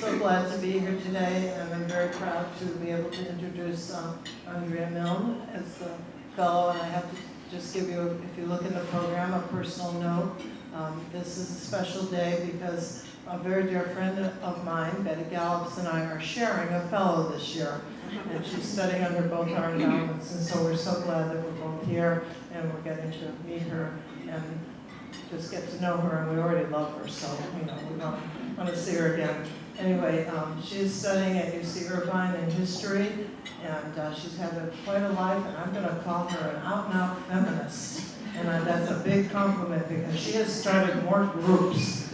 so glad to be here today, and I'm very proud to be able to introduce Andrea Milne as the fellow. And I have to just give you, if you look in the program, a personal note. This is a special day because a very dear friend of mine, Betty Gallops, and I are sharing a fellow this year. And she's studying under both our endowments, and so we're so glad that we're both here and we're getting to meet her and just get to know her, and we already love her, so we want to see her again. Anyway, she is studying at UC Irvine in history, and she's had quite a life, and I'm going to call her an out-and-out feminist. And that's a big compliment because she has started more groups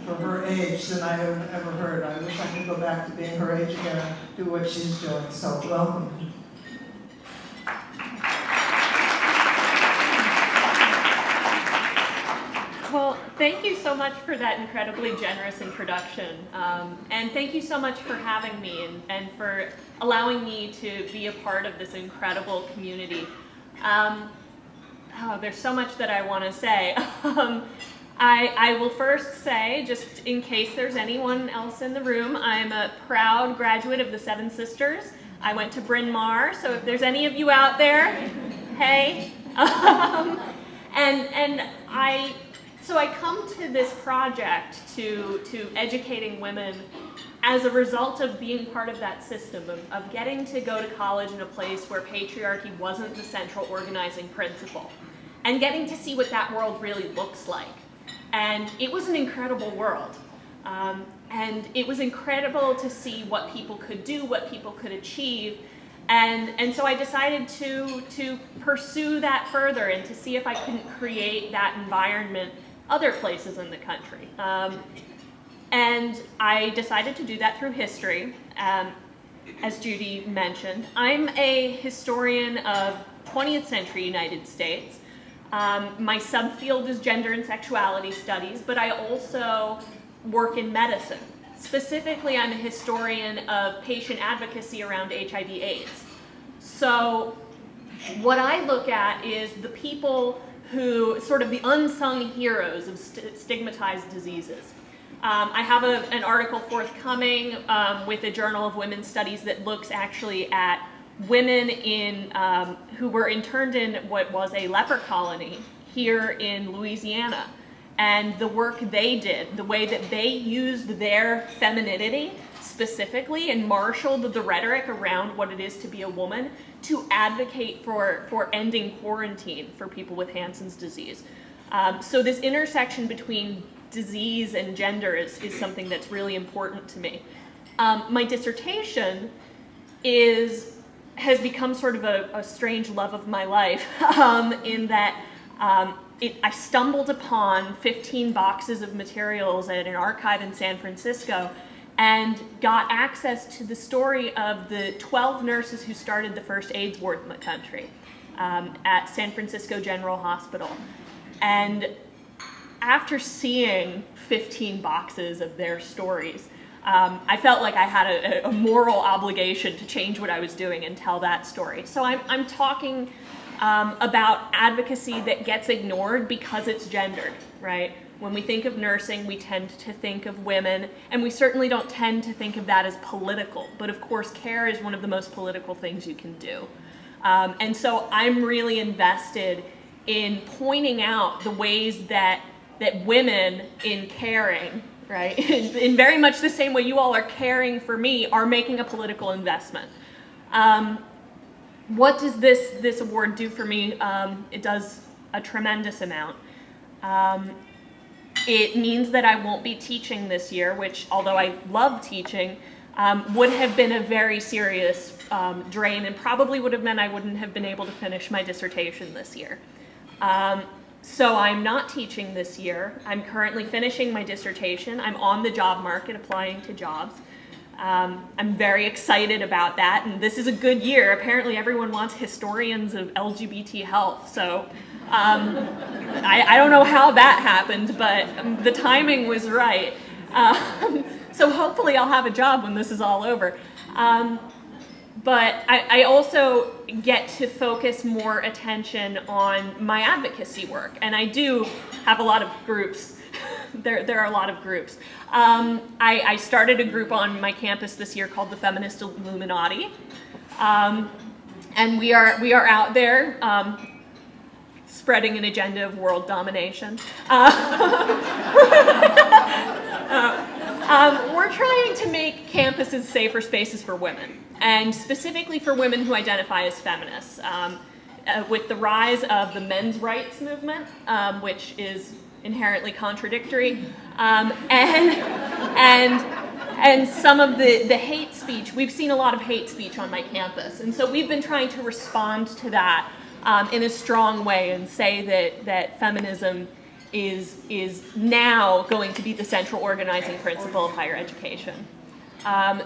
for her age than I have ever heard. I wish I could go back to being her age again and do what she's doing. So welcome. Well, thank you so much for that incredibly generous introduction. And thank you so much for having me and for allowing me to be a part of this incredible community. There's so much that I want to say. I will first say, just in case there's anyone else in the room, I'm a proud graduate of the Seven Sisters. I went to Bryn Mawr, so if there's any of you out there, hey. So I come to this project to educating women as a result of being part of that system, of getting to go to college in a place where patriarchy wasn't the central organizing principle, and getting to see what that world really looks like. And it was an incredible world. And it was incredible to see what people could do, what people could achieve. And so I decided to pursue that further and to see if I couldn't create that environment other places in the country. And I decided to do that through history, as Judy mentioned. I'm a historian of 20th century United States. My subfield is gender and sexuality studies, but I also work in medicine. Specifically, I'm a historian of patient advocacy around HIV/AIDS. So what I look at is the people who, sort of the unsung heroes of stigmatized diseases. I have an article forthcoming with the Journal of Women's Studies that looks actually at women who were interned in what was a leper colony here in Louisiana, and the work they did, the way that they used their femininity specifically and marshaled the rhetoric around what it is to be a woman to advocate for ending quarantine for people with Hansen's disease. So this intersection between disease and gender is something that's really important to me. My dissertation has become sort of a strange love of my life in that I stumbled upon 15 boxes of materials at an archive in San Francisco and got access to the story of the 12 nurses who started the first AIDS ward in the country at San Francisco General Hospital. And after seeing 15 boxes of their stories, I felt like I had a moral obligation to change what I was doing and tell that story. So I'm talking about advocacy that gets ignored because it's gendered, right? When we think of nursing, we tend to think of women, and we certainly don't tend to think of that as political. But of course, care is one of the most political things you can do. And so I'm really invested in pointing out the ways that women in caring, right, in very much the same way you all are caring for me, are making a political investment. What does this award do for me? It does a tremendous amount. It means that I won't be teaching this year, which, although I love teaching, would have been a very serious drain and probably would have meant I wouldn't have been able to finish my dissertation this year. So I'm not teaching this year. I'm currently finishing my dissertation. I'm on the job market applying to jobs. I'm very excited about that, and this is a good year. Apparently everyone wants historians of LGBT health, so I don't know how that happened, but the timing was right. So hopefully I'll have a job when this is all over. But I also get to focus more attention on my advocacy work, and I do have a lot of groups there are a lot of groups. I started a group on my campus this year called the Feminist Illuminati. And we are out there spreading an agenda of world domination. We're trying to make campuses safer spaces for women, and specifically for women who identify as feminists. With the rise of the men's rights movement, which is inherently contradictory, and some of the hate speech. We've seen a lot of hate speech on my campus, and so we've been trying to respond to that in a strong way and say that feminism is now going to be the central organizing principle of higher education.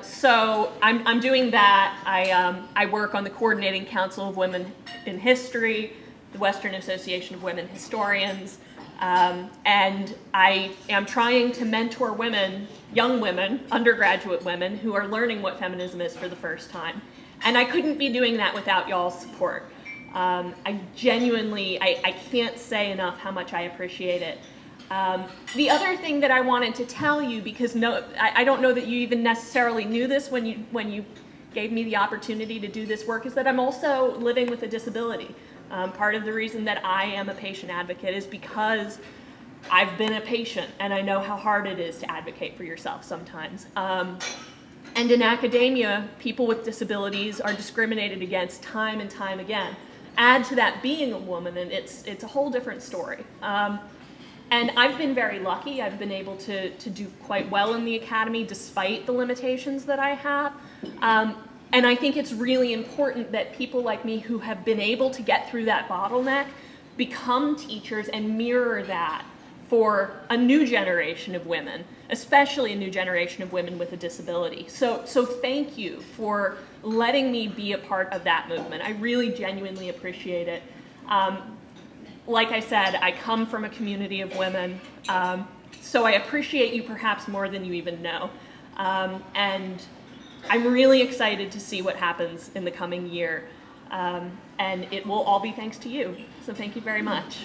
So I'm doing that. I work on the Coordinating Council of Women in History, the Western Association of Women Historians, and I am trying to mentor women, young women, undergraduate women, who are learning what feminism is for the first time. And I couldn't be doing that without y'all's support. I genuinely, I can't say enough how much I appreciate it. The other thing that I wanted to tell you, because I don't know that you even necessarily knew this when you gave me the opportunity to do this work, is that I'm also living with a disability. Part of the reason that I am a patient advocate is because I've been a patient and I know how hard it is to advocate for yourself sometimes. And in academia, people with disabilities are discriminated against time and time again. Add to that being a woman, and it's a whole different story. And I've been very lucky. I've been able to do quite well in the academy despite the limitations that I have. And I think it's really important that people like me who have been able to get through that bottleneck become teachers and mirror that for a new generation of women, especially a new generation of women with a disability. So thank you for letting me be a part of that movement. I really genuinely appreciate it. Like I said, I come from a community of women, so I appreciate you perhaps more than you even know. And I'm really excited to see what happens in the coming year. And it will all be thanks to you. So thank you very much.